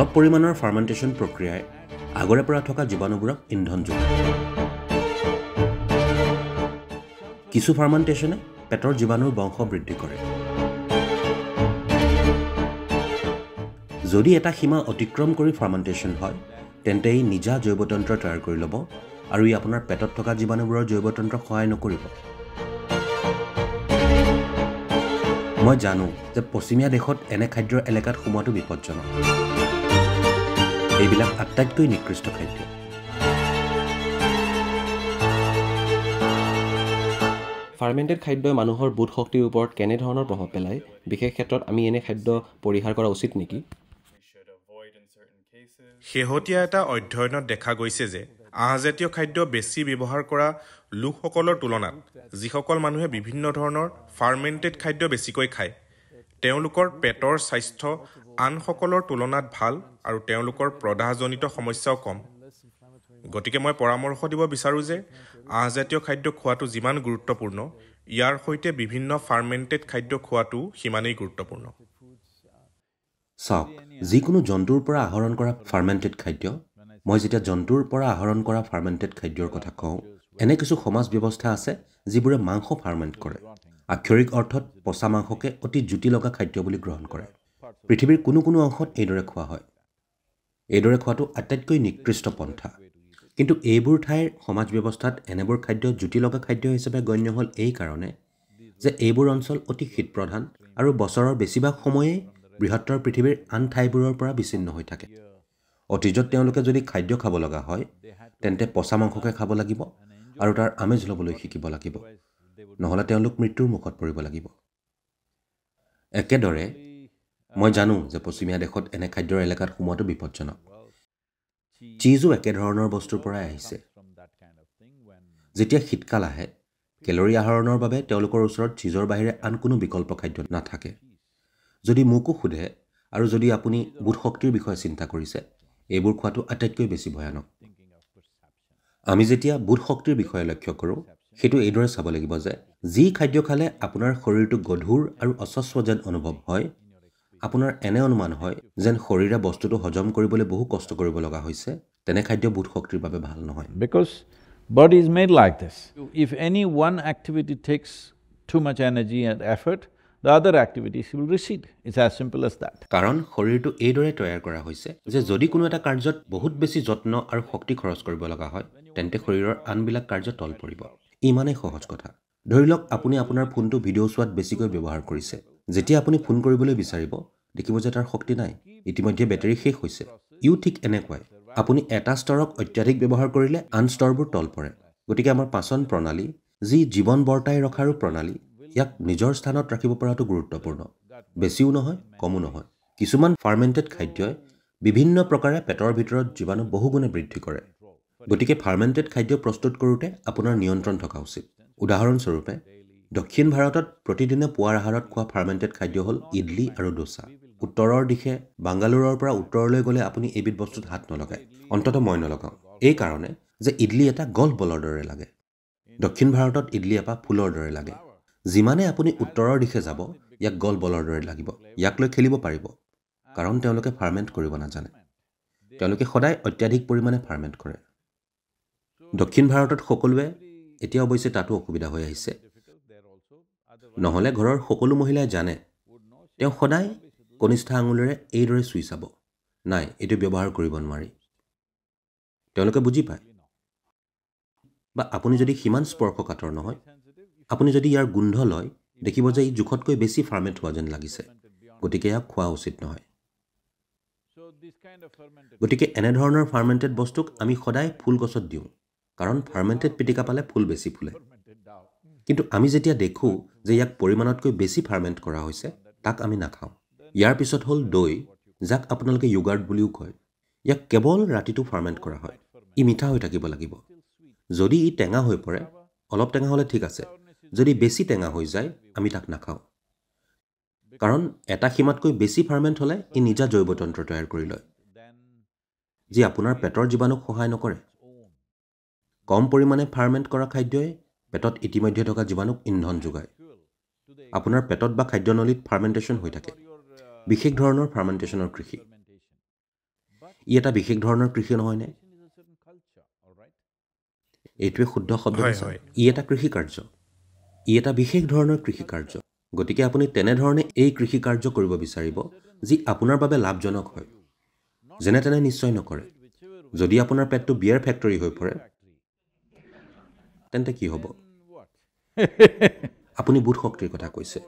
অলপ পৰিমাণৰ ফাৰ্মেণ্টেশ্যন প্ৰক্ৰিয়াই আগৰে পৰা থকা জীৱাণুবোৰক ইন্ধন যোগায়। কিছু ফাৰ্মেণ্টেশ্যনে পেটৰ জীৱাণুৰ বংশ বৃদ্ধি কৰে। যদি এটা সীমা অতিক্ৰম কৰি ফাৰ্মেণ্টেশ্যন হয়, তেন্তে ই নিজা জৈৱতন্ত্ৰ তৈয়াৰ কৰি ল'ব আৰু ই আপোনাৰ পেটত থকা জীৱাণুবোৰৰ জৈৱতন্ত্ৰক সহায় নকৰিব। মই জানো যে পশ্চিমীয়া দেশত এনে খাদ্যৰ এলেকাত সোমোৱাটো বিপদজনক। এইবিলাক আটাইতকৈ নিকৃষ্ট খাদ্য। ফাৰ্মেণ্টেড খাদ্যই মানুহৰ বোধ শক্তিৰ ওপৰত কেনেধৰণৰ প্ৰভাৱ পেলায়? বিশেষ ক্ষেত্ৰত আমি এনে খাদ্য পৰিহাৰ কৰা উচিত নেকি? শেহতীয়া এটা অধ্যয়নত দেখা গৈছে যে আঁহজাতীয় খাদ্য বেছি ব্যৱহাৰ কৰা লোকসকলৰ তুলনাত যিসকল মানুহে বিভিন্ন ধৰণৰ ফাৰ্মেণ্টেড খাদ্য বেছিকৈ খায়, তেওঁলোকৰ পেটৰ স্বাস্থ্য আনসকলৰ তুলনাত ভাল আৰু তেওঁলোকৰ প্ৰদাহজনিত সমস্যাও কম। গতিকে মই পৰামৰ্শ দিব বিচাৰোঁ যে আঁহজাতীয় খাদ্য খোৱাটো যিমান গুৰুত্বপূৰ্ণ, ইয়াৰ সৈতে বিভিন্ন ফাৰ্মেণ্টেড খাদ্য খোৱাটো সিমানেই গুৰুত্বপূৰ্ণ। চাওক, যিকোনো জন্তুৰ পৰা আহৰণ কৰা ফাৰ্মেণ্টেড খাদ্য, মই যেতিয়া জন্তুৰ পৰা আহৰণ কৰা ফাৰ্মেণ্টেড খাদ্যৰ কথা কওঁ, এনে কিছু সমাজ ব্যৱস্থা আছে যিবোৰে মাংস ফাৰ্মেণ্ট কৰে। আক্ষৰিক অৰ্থত পচা মাংসকে অতি জুতি লগা খাদ্য বুলি গ্ৰহণ কৰে। পৃথিৱীৰ কোনো কোনো অংশত এইদৰে খোৱা হয়। এইদৰে খোৱাটো আটাইতকৈ নিকৃষ্ট পন্থা। কিন্তু এইবোৰ ঠাইৰ সমাজ ব্যৱস্থাত এনেবোৰ খাদ্য জুতি লগা খাদ্য হিচাপে গণ্য হ'ল এই কাৰণে যে এইবোৰ অঞ্চল অতি শীতপ্ৰধান আৰু বছৰৰ বেছিভাগ সময়েই বৃহত্তৰ পৃথিৱীৰ আন ঠাইবোৰৰ পৰা বিচ্ছিন্ন হৈ থাকে। অতীজত তেওঁলোকে যদি খাদ্য খাব লগা হয়, তেন্তে পচা মাংসকে খাব লাগিব আৰু তাৰ আমেজ ল'বলৈ শিকিব লাগিব, নহ'লে তেওঁলোক মৃত্যুৰ মুখত পৰিব লাগিব। একেদৰে মই জানো যে পশ্চিমীয়া দেশত এনে খাদ্যৰ এলেকাত সোমোৱাটো বিপদজনক। চীজো একেধৰণৰ বস্তুৰ পৰাই আহিছে। যেতিয়া শীতকাল আহে, কেলৰি আহৰণৰ বাবে তেওঁলোকৰ ওচৰত চীজৰ বাহিৰে আন কোনো বিকল্প খাদ্য নাথাকে। যদি মোকো সোধে আৰু যদি আপুনি বোধ শক্তিৰ বিষয়ে চিন্তা কৰিছে, এইবোৰ খোৱাটো আটাইতকৈ বেছি ভয়ানক। আমি যেতিয়া বোধ শক্তিৰ বিষয়ে লক্ষ্য কৰোঁ, সেইটো এইদৰে চাব লাগিব যে যি খাদ্য খালে আপোনাৰ শৰীৰটো গধুৰ আৰু অস্বস্ব যেন অনুভৱ হয়, আপোনাৰ এনে অনুমান হয় যেন শৰীৰে বস্তুটো হজম কৰিবলৈ বহু কষ্ট কৰিব লগা হৈছে, তেনে খাদ্য বোধ শক্তিৰ বাবে ভাল নহয়। Because body is made like this. If any one activity takes too much energy and effort, the other activities will recede. It's as simple as that. কাৰণ শৰীৰটো এইদৰে তৈয়াৰ কৰা হৈছে যে যদি কোনো এটা কাৰ্যত বহুত বেছি যত্ন আৰু শক্তি খৰচ কৰিব লগা হয়, তেন্তে শৰীৰৰ আনবিলাক কাৰ্য তল পৰিব। ইমানেই সহজ কথা। ধৰি লওক আপুনি আপোনাৰ ফোনটো ভিডিঅ' চোৱাত বেছিকৈ ব্যৱহাৰ কৰিছে। যেতিয়া আপুনি ফোন কৰিবলৈ বিচাৰিব, দেখিব যে তাৰ শক্তি নাই, ইতিমধ্যে বেটাৰী শেষ হৈছে। ইও ঠিক এনেকুৱাই। আপুনি এটা স্তৰক অত্যাধিক ব্যৱহাৰ কৰিলে আন স্তৰবোৰ তল পৰে। গতিকে আমাৰ পাচন প্ৰণালী, যি জীৱন বৰ্তাই ৰখাৰো প্ৰণালী, ইয়াক নিজৰ স্থানত ৰাখিব পৰাটো গুৰুত্বপূৰ্ণ। বেছিও নহয়, কমো নহয়। কিছুমান ফাৰ্মেণ্টেড খাদ্যই বিভিন্ন প্ৰকাৰে পেটৰ ভিতৰত জীৱাণু বহুগুণে বৃদ্ধি কৰে। গতিকে ফাৰ্মেণ্টেড খাদ্য প্ৰস্তুত কৰোঁতে আপোনাৰ নিয়ন্ত্ৰণ থকা উচিত। উদাহৰণস্বৰূপে, দক্ষিণ ভাৰতত প্ৰতিদিনে পুৱাৰ আহাৰত খোৱা ফাৰ্মেণ্টেড খাদ্য হ'ল ইডলি আৰু ডোচা। উত্তৰৰ দিশে বাংগালোৰৰ পৰা উত্তৰলৈ গ'লে আপুনি এইবিধ বস্তুত হাত নলগায়, অন্ততঃ মই নলগাওঁ। এই কাৰণে যে ইডলি এটা গল্ফ বলৰ দৰে লাগে। দক্ষিণ ভাৰতত ইডলি এপাহ ফুলৰ দৰে লাগে। যিমানে আপুনি উত্তৰৰ দিশে যাব, ইয়াক গল্ফ বলৰ দৰে লাগিব। ইয়াক লৈ খেলিব পাৰিব, কাৰণ তেওঁলোকে ফাৰ্মেণ্ট কৰিব নাজানে। তেওঁলোকে সদায় অত্যাধিক পৰিমাণে ফাৰ্মেণ্ট কৰে। দক্ষিণ ভাৰতত সকলোৱে, এতিয়া অৱশ্যে তাতো অসুবিধা হৈ আহিছে, নহ'লে ঘৰৰ সকলো মহিলাই জানে তেওঁ সদায় কনিষ্ঠ আঙুলিৰে এইদৰে চুই চাব, নাই এইটো ব্যৱহাৰ কৰিব নোৱাৰি। তেওঁলোকে বুজি পায়। বা আপুনি যদি সিমান স্পৰ্শকাতৰ নহয়, আপুনি যদি ইয়াৰ গোন্ধ লয়, দেখিব যে ই জোখতকৈ বেছি ফাৰ্মেণ্ট হোৱা যেন লাগিছে। গতিকে ইয়াক খোৱা উচিত নহয়। গতিকে এনেধৰণৰ ফাৰ্মেণ্টেড বস্তুক আমি সদায় ফুল গছত দিওঁ, কাৰণ ফাৰ্মেণ্টেড পিটিকা পালে ফুল বেছি ফুলে। কিন্তু আমি যেতিয়া দেখোঁ যে ইয়াক পৰিমাণতকৈ বেছি ফাৰ্মেণ্ট কৰা হৈছে, তাক আমি নাখাওঁ। ইয়াৰ পিছত হ'ল দৈ, যাক আপোনালোকে য়োগাৰ্ট বুলিও কয়। ইয়াক কেৱল ৰাতিটো ফাৰ্মেণ্ট কৰা হয়। ই মিঠা হৈ থাকিব লাগিব। যদি ই টেঙা হৈ পৰে, অলপ টেঙা হ'লে ঠিক আছে। যদি বেছি টেঙা হৈ যায়, আমি তাক নাখাওঁ। কাৰণ এটা সীমাতকৈ বেছি ফাৰ্মেণ্ট হ'লে ই নিজা জৈৱতন্ত্ৰ তৈয়াৰ কৰি লয়, যি আপোনাৰ পেটৰ জীৱাণুক সহায় নকৰে। কম পৰিমাণে ফাৰ্মেণ্ট কৰা খাদ্যই পেটত ইতিমধ্যে থকা জীৱাণুক ইন্ধন যোগায়। আপোনাৰ পেটত বা খাদ্যনলীত ফাৰ্মেণ্টেশ্যন হৈ থাকে, বিশেষ ধৰণৰ ফাৰ্মেণ্টেশ্যনৰ কৃষি। ই এটা বিশেষ ধৰণৰ কৃষি নহয়নে? এইটোৱে শুদ্ধ শব্দ হয়, আছে। হয়। ই এটা কৃষি কাৰ্য। ই এটা বিশেষ ধৰণৰ কৃষি কাৰ্য। গতিকে আপুনি তেনেধৰণে এই কৃষি কাৰ্য কৰিব বিচাৰিব যি আপোনাৰ বাবে লাভজনক হয়। যেনে তেনে নিশ্চয় নকৰে। যদি আপোনাৰ পেটটো বিয়াৰ ফেক্টৰী হৈ পৰে, তেন্তে কি হ'ব? আপুনি বোধ শক্তিৰ কথা কৈছে।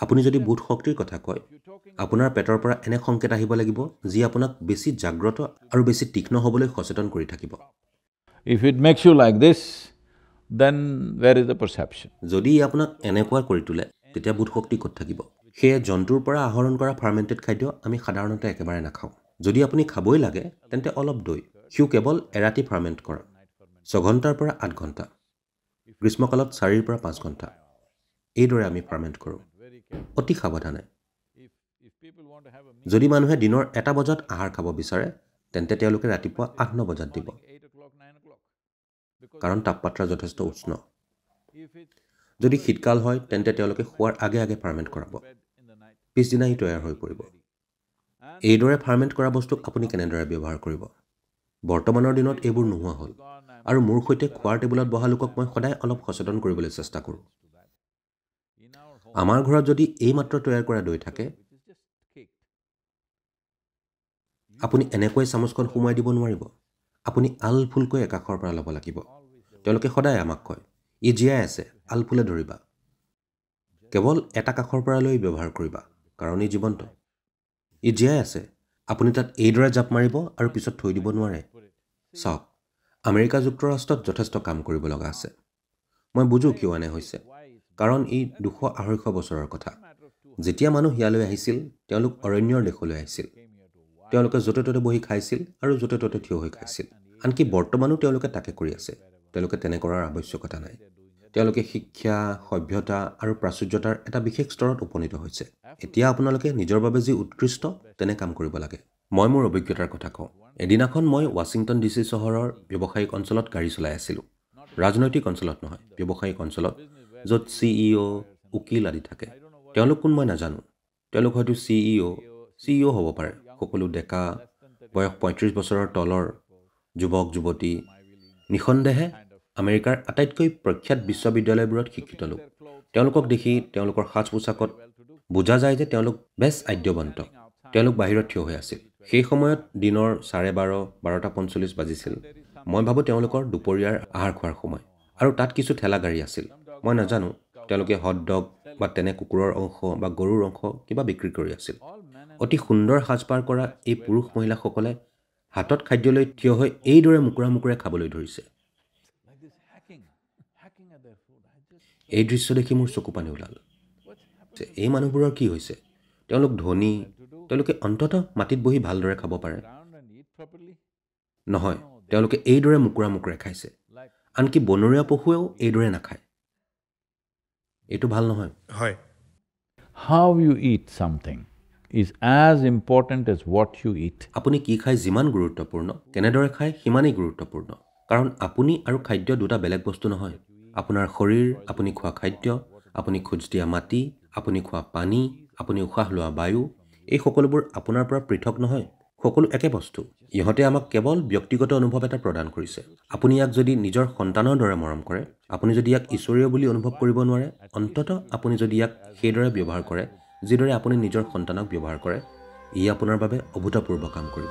আপুনি যদি বোধ শক্তিৰ কথা কয়, আপোনাৰ পেটৰ পৰা এনে সংকেত আহিব লাগিব যি আপোনাক বেছি জাগ্ৰত আৰু বেছি তীক্ষ্ণ হ'বলৈ সচেতন কৰি থাকিব। If it makes you like this, then where is the perception? যদি ই আপোনাক এনেকুৱা কৰি তোলে, তেতিয়া বোধ শক্তি ক'ত থাকিব? সেয়ে জন্তুৰ পৰা আহৰণ কৰা ফাৰ্মেণ্টেড খাদ্য আমি সাধাৰণতে একেবাৰে নাখাওঁ। যদি আপুনি খাবই লাগে, তেন্তে অলপ দৈ। সিও কেৱল এৰাতি ফাৰ্মেণ্ট কৰা। 6 ঘণ্টাৰ পৰা 8 ঘণ্টা। গ্ৰীষ্মকালত 4ৰ পৰা 5 ঘণ্টা। এইদৰে আমি ফাৰ্মেণ্ট কৰোঁ। অতি সাৱধানে। যদি মানুহে দিনৰ 1 বজাত আহাৰ খাব বিচাৰে, তেন্তে তেওঁলোকে ৰাতিপুৱা 8-9 বজাত দিব। কাৰণ তাপমাত্ৰা যথেষ্ট উষ্ণ। যদি শীতকাল হয়, তেন্তে তেওঁলোকে খোৱাৰ আগে আগে ফাৰ্মেণ্ট কৰাব। পিছদিনা ই তৈয়াৰ হৈ পৰিব। এইদৰে ফাৰ্মেণ্ট কৰা বস্তুক আপুনি কেনেদৰে ব্যৱহাৰ কৰিব? বৰ্তমানৰ দিনত এইবোৰ নোহোৱা হ'ল। আৰু মোৰ সৈতে খোৱাৰ টেবুলত বহা লোকক মই সদায় অলপ সচেতন কৰিবলৈ চেষ্টা কৰোঁ। আমাৰ ঘৰত যদি এইমাত্ৰ তৈয়াৰ কৰা দৈ থাকে, আপুনি এনেকৈ চামুচখন সুমুৱাই দিব নোৱাৰিব। আপুনি আলফুলকৈ একাষৰ পৰা ল'ব লাগিব। তেওঁলোকে সদায় আমাক কয়, ই জীয়াই আছে, আলফুলে ধৰিবা। কেৱল এটা কাষৰ পৰা লৈ ব্যৱহাৰ কৰিবা, কাৰণ ই জীৱন্ত। ই জীয়াই আছে। আপুনি তাত এইদৰে জাপ মাৰিব আৰু পিছত থৈ দিব নোৱাৰে। চাওক, আমেৰিকা যুক্তৰাষ্ট্ৰত যথেষ্ট কাম কৰিব লগা আছে। মই বুজোঁ কিয় এনে হৈছে। কাৰণ ই 200-250 বছৰৰ কথা। যেতিয়া মানুহ ইয়ালৈ আহিছিল, তেওঁলোক অৰণ্যৰ দেশলৈ আহিছিল। তেওঁলোকে য'তে ত'তে বহি খাইছিল আৰু য'তে ত'তে থিয় হৈ খাইছিল। আনকি বৰ্তমানো তেওঁলোকে তাকে কৰি আছে। তেওঁলোকে তেনে কৰাৰ আৱশ্যকতা নাই। তেওঁলোকে শিক্ষা, সভ্যতা আৰু প্ৰাচুৰ্যতাৰ এটা বিশেষ স্তৰত উপনীত হৈছে। এতিয়া আপোনালোকে নিজৰ বাবে যি উৎকৃষ্ট, তেনে কাম কৰিব লাগে। মই মোৰ অভিজ্ঞতাৰ কথা কওঁ। এদিনাখন মই ৱাশ্বিংটন DC চহৰৰ ব্যৱসায়িক অঞ্চলত গাড়ী চলাই আছিলোঁ। ৰাজনৈতিক অঞ্চলত নহয়, ব্যৱসায়িক অঞ্চলত, য'ত CEO, উকিল আদি থাকে। তেওঁলোক কোন মই নাজানো। তেওঁলোক হয়তো CEO হ'ব পাৰে। সকলো ডেকা, বয়স 35 বছৰৰ তলৰ, যুৱক যুৱতী, নিঃসন্দেহে আমেৰিকাৰ আটাইতকৈ প্ৰখ্যাত বিশ্ববিদ্যালয়বোৰত শিক্ষিত লোক। তেওঁলোকক দেখি তেওঁলোকৰ সাজ পোছাকত বুজা যায় যে তেওঁলোক বেছ আদ্যৱন্ত। তেওঁলোক বাহিৰত থিয় হৈ আছিল। সেই সময়ত দিনৰ 12:30-12:45 বাজিছিল। মই ভাবোঁ তেওঁলোকৰ দুপৰীয়াৰ আহাৰ খোৱাৰ সময়। আৰু তাত কিছু ঠেলা গাড়ী আছিল। মই নাজানো, তেওঁলোকে হট ডগ বা তেনে কুকুৰৰ অংশ বা গৰুৰ অংশ কিবা বিক্ৰী কৰি আছিল। অতি সুন্দৰ সাজপাৰ কৰা এই পুৰুষ মহিলাসকলে হাতত খাদ্য লৈ থিয় হৈ এইদৰে মুকুৰা মুকুৰে খাবলৈ ধৰিছে। এই দৃশ্য দেখি মোৰ চকু পানী ওলাল। এই মানুহবোৰৰ কি হৈছে? তেওঁলোক ধনী, তেওঁলোকে অন্ততঃ মাটিত বহি ভালদৰে খাব পাৰে। নহয়, তেওঁলোকে এইদৰে মুকুৰা মুকুৰে খাইছে। আনকি বনৰীয়া পশুৱেও এইদৰে নাখায়। এইটো ভাল নহয়। হয়। How you eat something is as important as what you eat. আপুনি কি খায় যিমান গুৰুত্বপূৰ্ণ, কেনেদৰে খায় সিমানেই গুৰুত্বপূৰ্ণ। কাৰণ আপুনি আৰু খাদ্য দুটা বেলেগ বস্তু নহয়। আপোনাৰ শৰীৰ, আপুনি খোৱা খাদ্য, আপুনি খোজ দিয়া মাটি, আপুনি খোৱা পানী, আপুনি উশাহ লোৱা বায়ু, এই সকলোবোৰ আপোনাৰ পৰা পৃথক নহয়। সকলো একে বস্তু। ইহঁতে আমাক কেৱল ব্যক্তিগত অনুভৱ এটা প্ৰদান কৰিছে। আপুনি ইয়াক যদি নিজৰ সন্তানৰ দৰে মৰম কৰে, আপুনি যদি ইয়াক ঈশ্বৰীয় বুলি অনুভৱ কৰিব নোৱাৰে, অন্ততঃ আপুনি যদি ইয়াক সেইদৰে ব্যৱহাৰ কৰে, যিদৰে আপুনি নিজৰ সন্তানক ব্যৱহাৰ কৰে, ই আপোনাৰ বাবে অভূতপূৰ্ব কাম কৰিব।